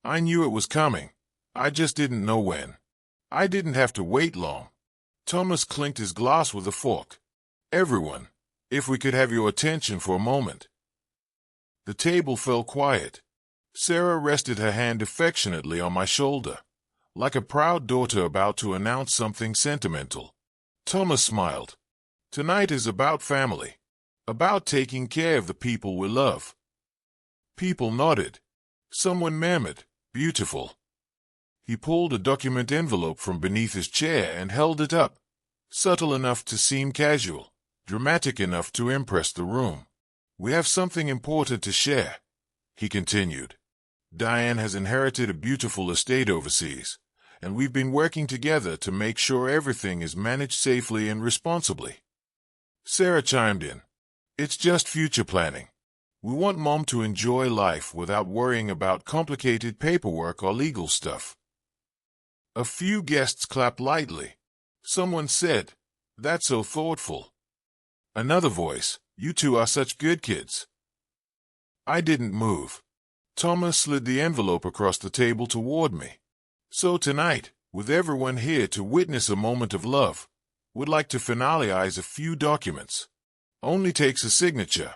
I knew it was coming. I just didn't know when. I didn't have to wait long. Thomas clinked his glass with a fork. Everyone, if we could have your attention for a moment. The table fell quiet. Sarah rested her hand affectionately on my shoulder, like a proud daughter about to announce something sentimental. Thomas smiled. Tonight is about family. About taking care of the people we love. People nodded. Someone murmured, beautiful. He pulled a document envelope from beneath his chair and held it up, subtle enough to seem casual, dramatic enough to impress the room. We have something important to share, he continued. Diane has inherited a beautiful estate overseas, and we've been working together to make sure everything is managed safely and responsibly. Sarah chimed in. It's just future planning. We want Mom to enjoy life without worrying about complicated paperwork or legal stuff. A few guests clapped lightly. Someone said, That's so thoughtful. Another voice, You two are such good kids. I didn't move. Thomas slid the envelope across the table toward me. So tonight, with everyone here to witness a moment of love, we'd like to finalize a few documents. Only takes a signature.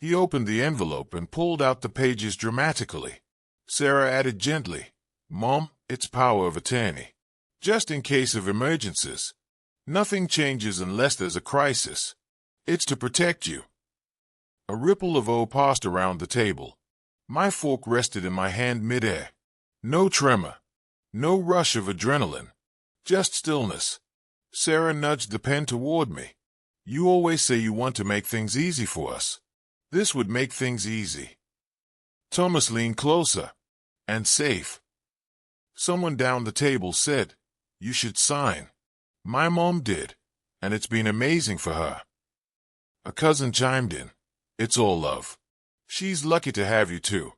He opened the envelope and pulled out the pages dramatically. Sarah added gently, Mom, it's power of attorney. Just in case of emergencies. Nothing changes unless there's a crisis. It's to protect you. A ripple of awe passed around the table. My fork rested in my hand midair. No tremor. No rush of adrenaline. Just stillness. Sarah nudged the pen toward me. You always say you want to make things easy for us. This would make things easy. Thomas leaned closer. And safe. Someone down the table said, You should sign. My mom did, and it's been amazing for her. A cousin chimed in. It's all love. She's lucky to have you too.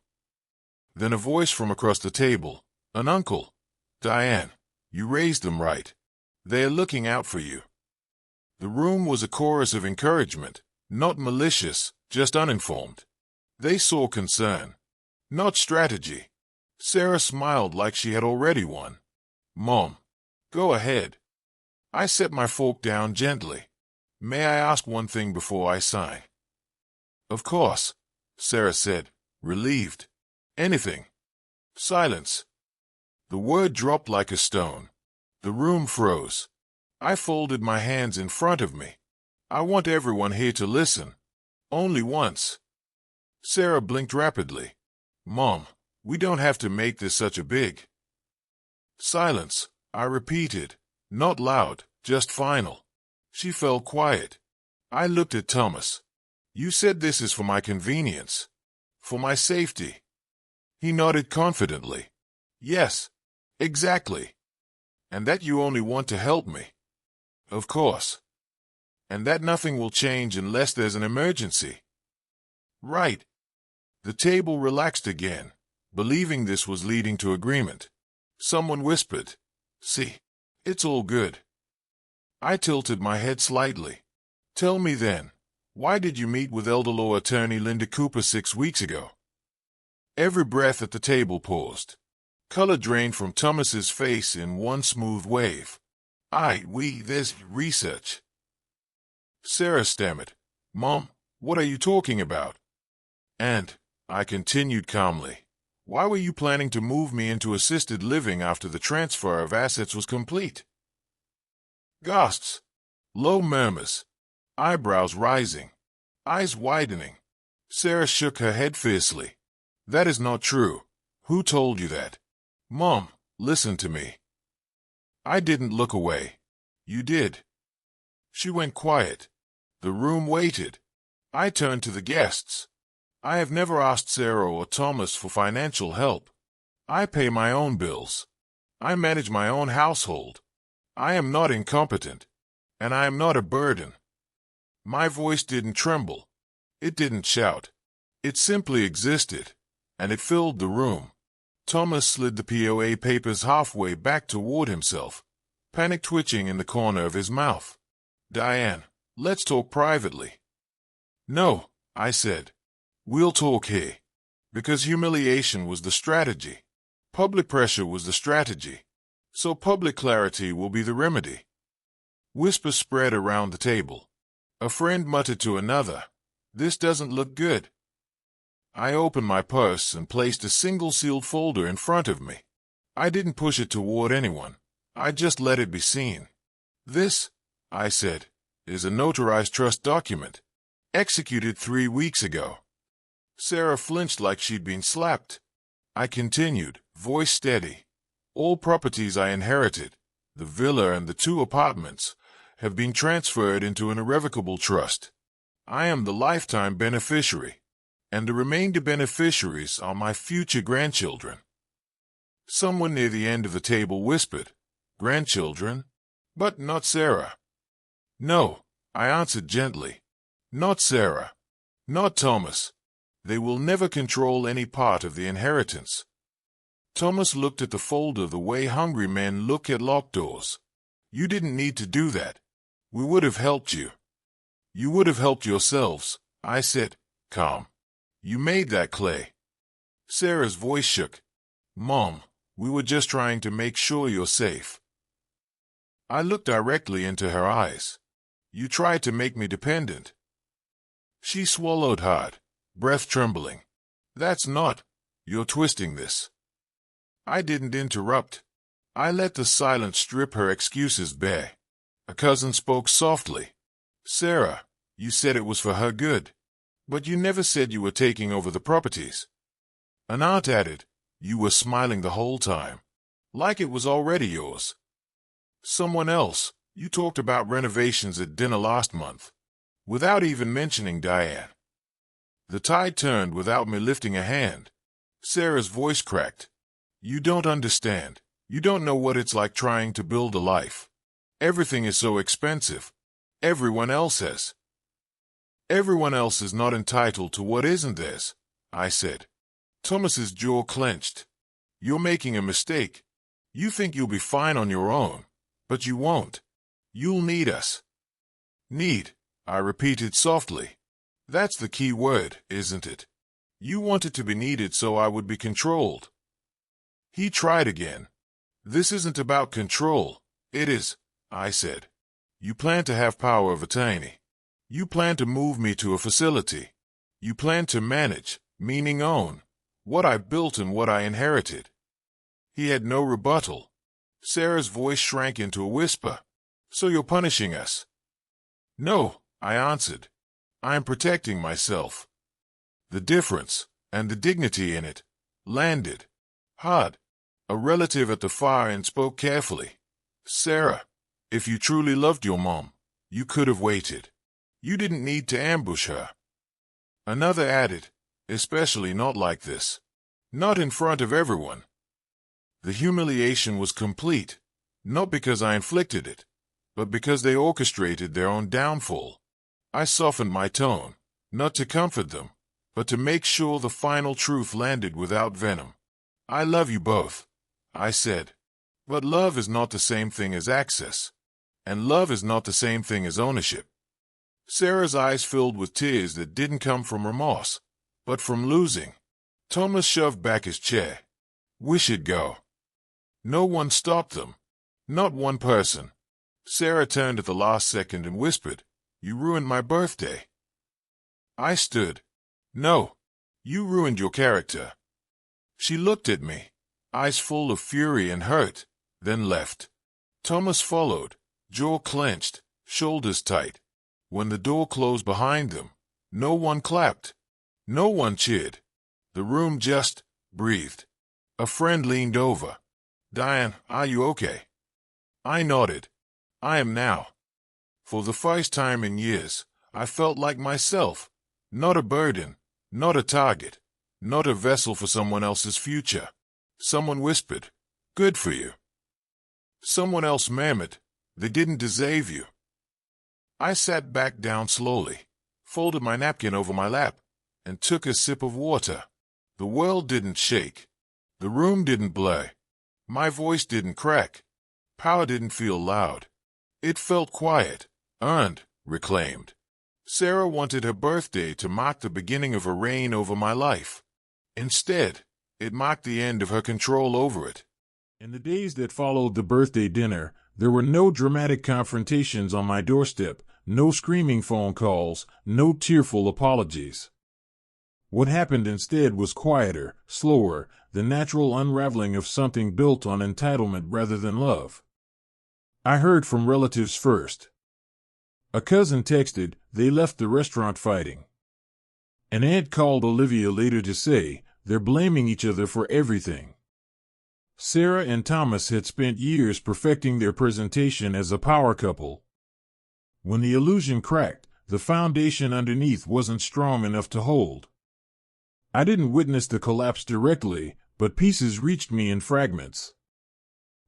Then a voice from across the table. An uncle. Diane, you raised them right. They're looking out for you. The room was a chorus of encouragement, not malicious, just uninformed. They saw concern, not strategy. Sarah smiled like she had already won. Mom, go ahead. I set my fork down gently. May I ask one thing before I sign? Of course, Sarah said, relieved. Anything. Silence. The word dropped like a stone. The room froze. I folded my hands in front of me. I want everyone here to listen. Only once. Sarah blinked rapidly. Mom, we don't have to make this such a big. Silence, I repeated. Not loud, just final. She fell quiet. I looked at Thomas. You said this is for my convenience. For my safety. He nodded confidently. Yes, exactly. And that you only want to help me. Of course. And that nothing will change unless there's an emergency. Right. The table relaxed again, believing this was leading to agreement. Someone whispered, "See, it's all good." I tilted my head slightly. Tell me then, why did you meet with elder law attorney Linda Cooper 6 weeks ago? Every breath at the table paused. Color drained from Thomas's face in one smooth wave. There's research. Sarah stammered, Mom, what are you talking about? And, I continued calmly, why were you planning to move me into assisted living after the transfer of assets was complete? Gasps. Low murmurs. Eyebrows rising. Eyes widening. Sarah shook her head fiercely. That is not true. Who told you that? Mom, listen to me. I didn't look away. You did. She went quiet. The room waited. I turned to the guests. I have never asked Sarah or Thomas for financial help. I pay my own bills. I manage my own household. I am not incompetent. And I am not a burden. My voice didn't tremble. It didn't shout. It simply existed. And it filled the room. Thomas slid the POA papers halfway back toward himself, panic twitching in the corner of his mouth. Diane, let's talk privately. No, I said. We'll talk here. Because humiliation was the strategy. Public pressure was the strategy. So public clarity will be the remedy. Whispers spread around the table. A friend muttered to another, This doesn't look good. I opened my purse and placed a single sealed folder in front of me. I didn't push it toward anyone. I just let it be seen. This, I said, is a notarized trust document, executed 3 weeks ago. Sarah flinched like she'd been slapped. I continued, voice steady. All properties I inherited, the villa and the 2 apartments, have been transferred into an irrevocable trust. I am the lifetime beneficiary, and the remainder beneficiaries are my future grandchildren. Someone near the end of the table whispered, Grandchildren? But not Sarah. No, I answered gently. Not Sarah. Not Thomas. They will never control any part of the inheritance. Thomas looked at the folder the way hungry men look at locked doors. You didn't need to do that. We would have helped you. You would have helped yourselves, I said, calm. You made that, Clay. Sarah's voice shook. Mom, we were just trying to make sure you're safe. I looked directly into her eyes. You tried to make me dependent. She swallowed hard, breath trembling. That's not. You're twisting this. I didn't interrupt. I let the silence strip her excuses bare. A cousin spoke softly. Sarah, you said it was for her good. But you never said you were taking over the properties. An aunt added, You were smiling the whole time. Like it was already yours. Someone else, you talked about renovations at dinner last month. Without even mentioning Diane. The tide turned without me lifting a hand. Sarah's voice cracked. You don't understand. You don't know what it's like trying to build a life. Everything is so expensive. Everyone else has. Everyone else is not entitled to what isn't theirs, I said. Thomas's jaw clenched. You're making a mistake. You think you'll be fine on your own, but you won't. You'll need us. Need, I repeated softly. That's the key word, isn't it? You wanted to be needed so I would be controlled. He tried again. This isn't about control. It is, I said. You plan to have power over Tiny. You plan to move me to a facility. You plan to manage, meaning own, what I built and what I inherited. He had no rebuttal. Sarah's voice shrank into a whisper. So you're punishing us? No, I answered. I'm protecting myself. The difference, and the dignity in it, landed hard. A relative at the far end spoke carefully. Sarah, if you truly loved your mom, you could have waited. You didn't need to ambush her. Another added, especially not like this. Not in front of everyone. The humiliation was complete, not because I inflicted it, but because they orchestrated their own downfall. I softened my tone, not to comfort them, but to make sure the final truth landed without venom. I love you both, I said. But love is not the same thing as access. And love is not the same thing as ownership. Sarah's eyes filled with tears that didn't come from remorse, but from losing. Thomas shoved back his chair. We should go. No one stopped them. Not one person. Sarah turned at the last second and whispered, You ruined my birthday. I stood. No. You ruined your character. She looked at me, eyes full of fury and hurt, then left. Thomas followed, jaw clenched, shoulders tight. When the door closed behind them, no one clapped. No one cheered. The room just breathed. A friend leaned over. Diane, are you okay? I nodded. I am now. For the first time in years, I felt like myself. Not a burden, not a target, not a vessel for someone else's future. Someone whispered, Good for you. Someone else murmured, They didn't deserve you. I sat back down slowly, folded my napkin over my lap, and took a sip of water. The world didn't shake. The room didn't blur. My voice didn't crack. Power didn't feel loud. It felt quiet, earned, reclaimed. Sarah wanted her birthday to mark the beginning of her reign over my life. Instead, it marked the end of her control over it. In the days that followed the birthday dinner, there were no dramatic confrontations on my doorstep, no screaming phone calls, no tearful apologies. What happened instead was quieter, slower, the natural unraveling of something built on entitlement rather than love. I heard from relatives first. A cousin texted, they left the restaurant fighting. An aunt called Olivia later to say, they're blaming each other for everything. Sarah and Thomas had spent years perfecting their presentation as a power couple. When the illusion cracked, the foundation underneath wasn't strong enough to hold. I didn't witness the collapse directly, but pieces reached me in fragments.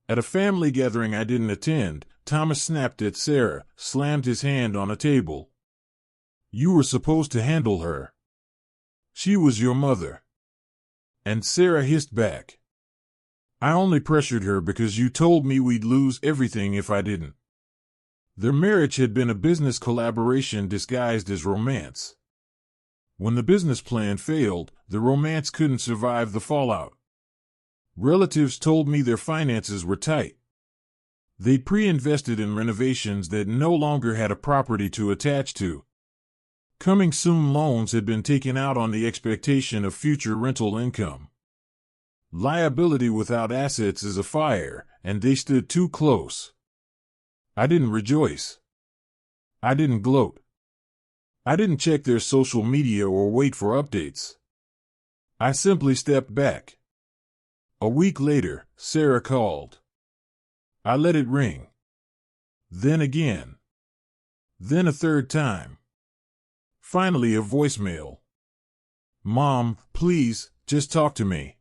At a family gathering I didn't attend, Thomas snapped at Sarah, slammed his hand on a table. You were supposed to handle her. She was your mother. And Sarah hissed back. I only pressured her because you told me we'd lose everything if I didn't. Their marriage had been a business collaboration disguised as romance. When the business plan failed, the romance couldn't survive the fallout. Relatives told me their finances were tight. They pre-invested in renovations that no longer had a property to attach to. Coming soon loans had been taken out on the expectation of future rental income. Liability without assets is a fire, and they stood too close. I didn't rejoice. I didn't gloat. I didn't check their social media or wait for updates. I simply stepped back. A week later, Sarah called. I let it ring. Then again. Then a third time. Finally a voicemail. Mom, please, just talk to me.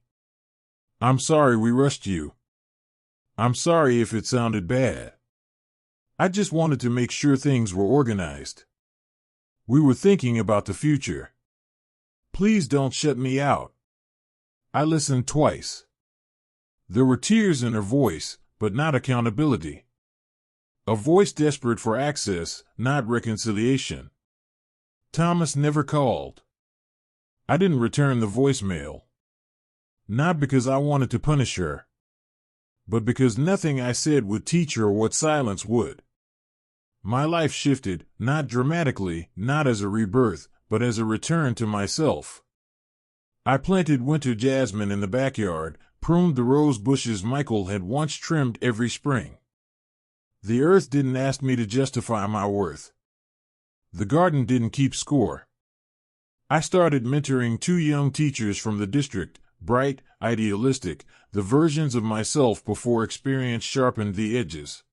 I'm sorry we rushed you. I'm sorry if it sounded bad. I just wanted to make sure things were organized. We were thinking about the future. Please don't shut me out. I listened twice. There were tears in her voice, but not accountability. A voice desperate for access, not reconciliation. Thomas never called. I didn't return the voicemail. Not because I wanted to punish her, but because nothing I said would teach her what silence would. My life shifted, not dramatically, not as a rebirth, but as a return to myself. I planted winter jasmine in the backyard, pruned the rose bushes Michael had once trimmed every spring. The earth didn't ask me to justify my worth. The garden didn't keep score. I started mentoring 2 young teachers from the district, bright, idealistic, the versions of myself before experience sharpened the edges.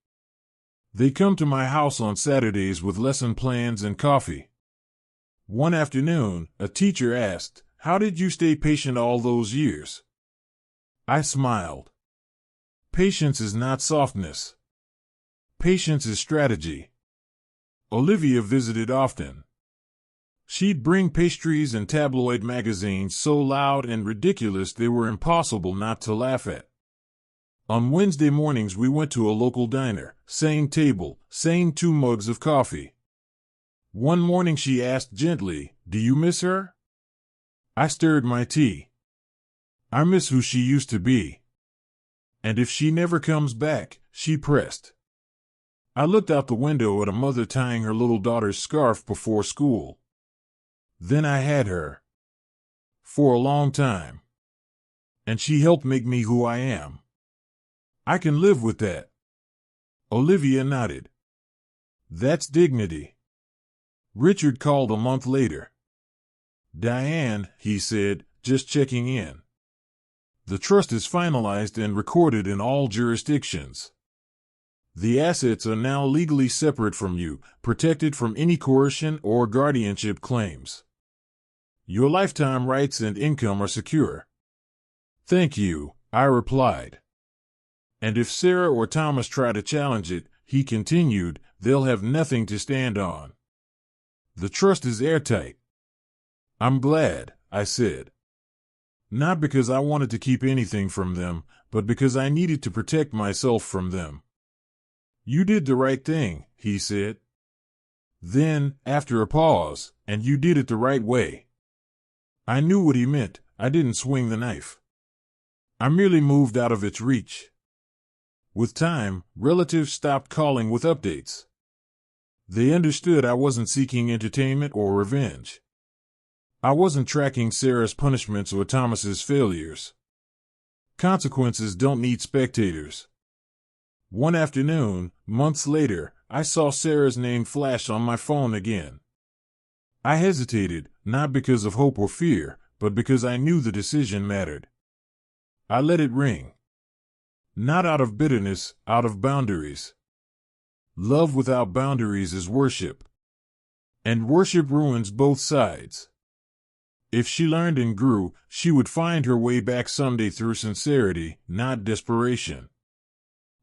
They come to my house on Saturdays with lesson plans and coffee. One afternoon, a teacher asked, "How did you stay patient all those years?" I smiled. Patience is not softness. Patience is strategy. Olivia visited often. She'd bring pastries and tabloid magazines so loud and ridiculous they were impossible not to laugh at. On Wednesday mornings we went to a local diner, same table, same 2 mugs of coffee. One morning she asked gently, "Do you miss her?" I stirred my tea. I miss who she used to be. And if she never comes back, she pressed. I looked out the window at a mother tying her little daughter's scarf before school. Then I had her. For a long time. And she helped make me who I am. I can live with that. Olivia nodded. That's dignity. Richard called a month later. "Diane," he said, "just checking in. The trust is finalized and recorded in all jurisdictions. The assets are now legally separate from you, protected from any coercion or guardianship claims. Your lifetime rights and income are secure." "Thank you," I replied. "And if Sarah or Thomas try to challenge it," he continued, "they'll have nothing to stand on. The trust is airtight." "I'm glad," I said. Not because I wanted to keep anything from them, but because I needed to protect myself from them. "You did the right thing," he said. Then, after a pause, "and you did it the right way." I knew what he meant. I didn't swing the knife. I merely moved out of its reach. With time, relatives stopped calling with updates. They understood I wasn't seeking entertainment or revenge. I wasn't tracking Sarah's punishments or Thomas's failures. Consequences don't need spectators. One afternoon, months later, I saw Sarah's name flash on my phone again. I hesitated, not because of hope or fear, but because I knew the decision mattered. I let it ring. Not out of bitterness, out of boundaries. Love without boundaries is worship. And worship ruins both sides. If she learned and grew, she would find her way back someday through sincerity, not desperation.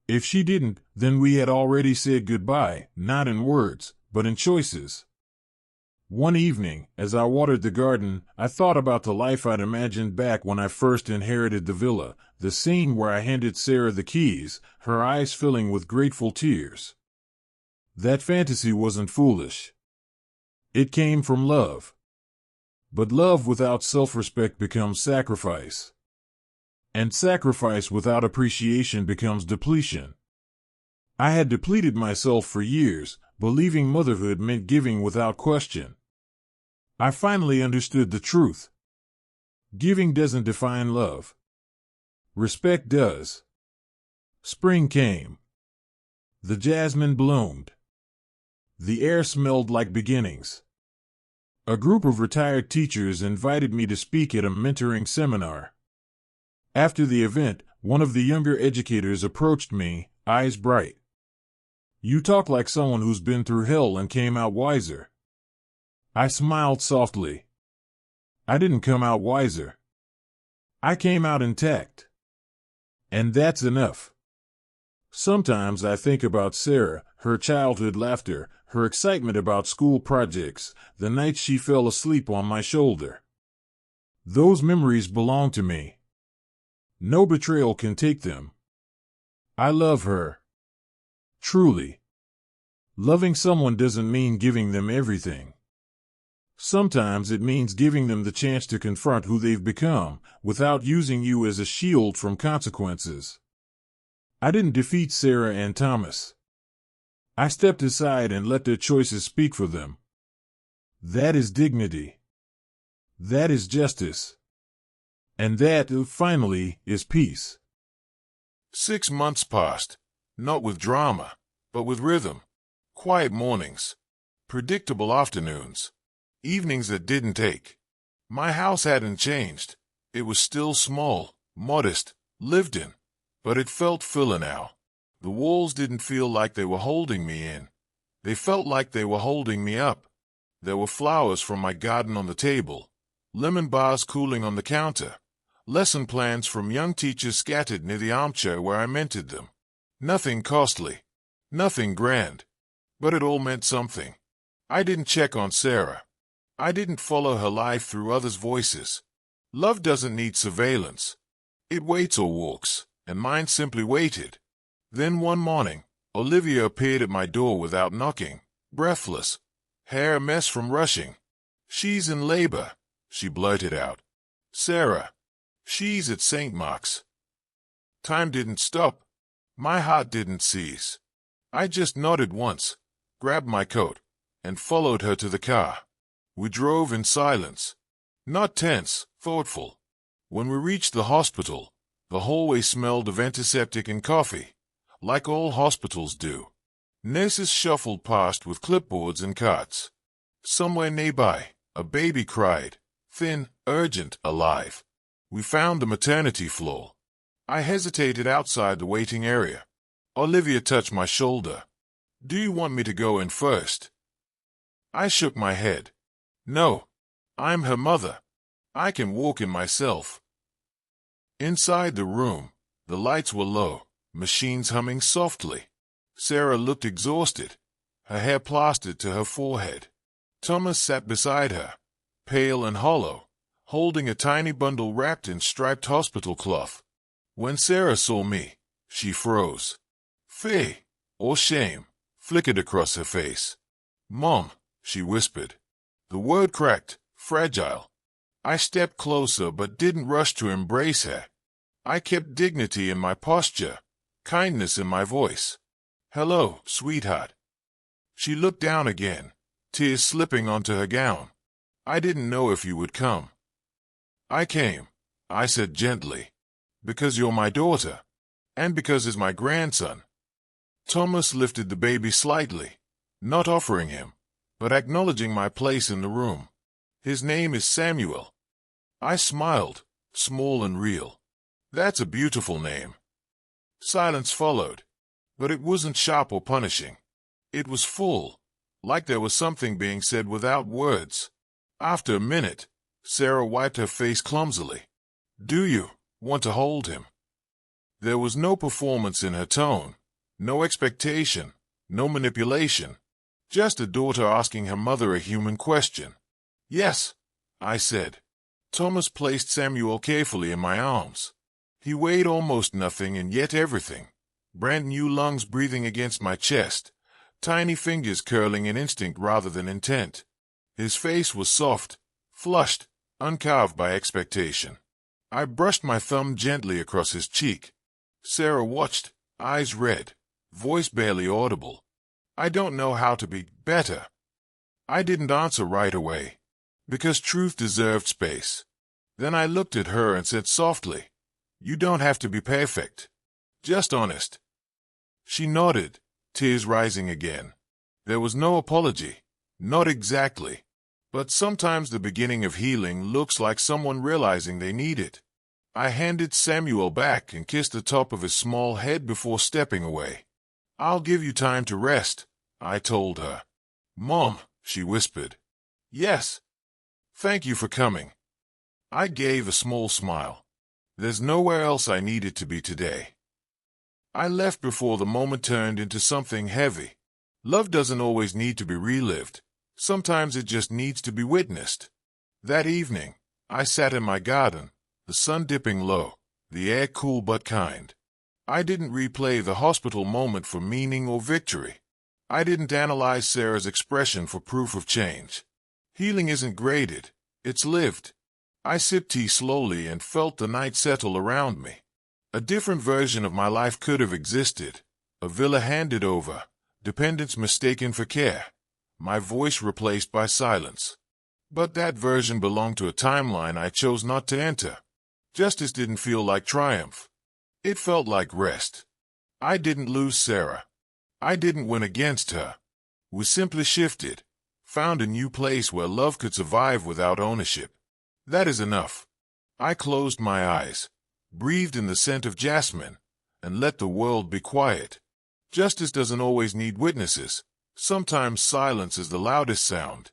If she didn't, then we had already said goodbye, not in words, but in choices. One evening, as I watered the garden, I thought about the life I'd imagined back when I first inherited the villa, the scene where I handed Sarah the keys, her eyes filling with grateful tears. That fantasy wasn't foolish. It came from love. But love without self-respect becomes sacrifice. And sacrifice without appreciation becomes depletion. I had depleted myself for years, believing motherhood meant giving without question. I finally understood the truth. Giving doesn't define love. Respect does. Spring came. The jasmine bloomed. The air smelled like beginnings. A group of retired teachers invited me to speak at a mentoring seminar. After the event, one of the younger educators approached me, eyes bright. "You talk like someone who's been through hell and came out wiser." I smiled softly. I didn't come out wiser. I came out intact. And that's enough. Sometimes I think about Sarah, her childhood laughter, her excitement about school projects, the nights she fell asleep on my shoulder. Those memories belong to me. No betrayal can take them. I love her. Truly. Loving someone doesn't mean giving them everything. Sometimes it means giving them the chance to confront who they've become, without using you as a shield from consequences. I didn't defeat Sarah and Thomas. I stepped aside and let their choices speak for them. That is dignity. That is justice. And that, finally, is peace. 6 months passed, not with drama, but with rhythm. Quiet mornings, predictable afternoons, evenings that didn't ache. My house hadn't changed. It was still small, modest, lived in, but it felt fuller now. The walls didn't feel like they were holding me in. They felt like they were holding me up. There were flowers from my garden on the table, lemon bars cooling on the counter, lesson plans from young teachers scattered near the armchair where I mentored them. Nothing costly, nothing grand, but it all meant something. I didn't check on Sarah. I didn't follow her life through others' voices. Love doesn't need surveillance. It waits or walks, and mine simply waited. Then one morning, Olivia appeared at my door without knocking, breathless, hair a mess from rushing. "She's in labor," she blurted out. "Sarah, she's at St. Mark's." Time didn't stop. My heart didn't cease. I just nodded once, grabbed my coat, and followed her to the car. We drove in silence, not tense, thoughtful. When we reached the hospital, the hallway smelled of antiseptic and coffee, like all hospitals do. Nurses shuffled past with clipboards and carts. Somewhere nearby, a baby cried, thin, urgent, alive. We found the maternity floor. I hesitated outside the waiting area. Olivia touched my shoulder. "Do you want me to go in first?" I shook my head. "No. I'm her mother. I can walk in myself." Inside the room, the lights were low, machines humming softly. Sarah looked exhausted, her hair plastered to her forehead. Thomas sat beside her, pale and hollow, holding a tiny bundle wrapped in striped hospital cloth. When Sarah saw me, she froze. Fear, or shame, flickered across her face. "Mom," she whispered. The word cracked, fragile. I stepped closer but didn't rush to embrace her. I kept dignity in my posture, kindness in my voice. "Hello, sweetheart." She looked down again, tears slipping onto her gown. "I didn't know if you would come." "I came," I said gently, "because you're my daughter, and because he's my grandson." Thomas lifted the baby slightly, not offering him, but acknowledging my place in the room. "His name is Samuel." I smiled, small and real. "That's a beautiful name." Silence followed, but it wasn't sharp or punishing. It was full, like there was something being said without words. After a minute, Sarah wiped her face clumsily. "Do you want to hold him?" There was no performance in her tone, no expectation, no manipulation. Just a daughter asking her mother a human question. "Yes," I said. Thomas placed Samuel carefully in my arms. He weighed almost nothing and yet everything. Brand new lungs breathing against my chest, tiny fingers curling in instinct rather than intent. His face was soft, flushed, uncarved by expectation. I brushed my thumb gently across his cheek. Sarah watched, eyes red, voice barely audible. "I don't know how to be better." I didn't answer right away, because truth deserved space. Then I looked at her and said softly, "You don't have to be perfect. Just honest." She nodded, tears rising again. There was no apology, not exactly. But sometimes the beginning of healing looks like someone realizing they need it. I handed Samuel back and kissed the top of his small head before stepping away. "I'll give you time to rest," I told her. "Mom," she whispered. "Yes. Thank you for coming." I gave a small smile. There's nowhere else I needed to be today. I left before the moment turned into something heavy. Love doesn't always need to be relived. Sometimes it just needs to be witnessed. That evening, I sat in my garden, the sun dipping low, the air cool but kind. I didn't replay the hospital moment for meaning or victory. I didn't analyze Sarah's expression for proof of change. Healing isn't graded, it's lived. I sipped tea slowly and felt the night settle around me. A different version of my life could have existed. A villa handed over, dependence mistaken for care, my voice replaced by silence. But that version belonged to a timeline I chose not to enter. Justice didn't feel like triumph. It felt like rest. I didn't lose Sarah. I didn't win against her. We simply shifted, found a new place where love could survive without ownership. That is enough. I closed my eyes, breathed in the scent of jasmine, and let the world be quiet. Justice doesn't always need witnesses. Sometimes silence is the loudest sound.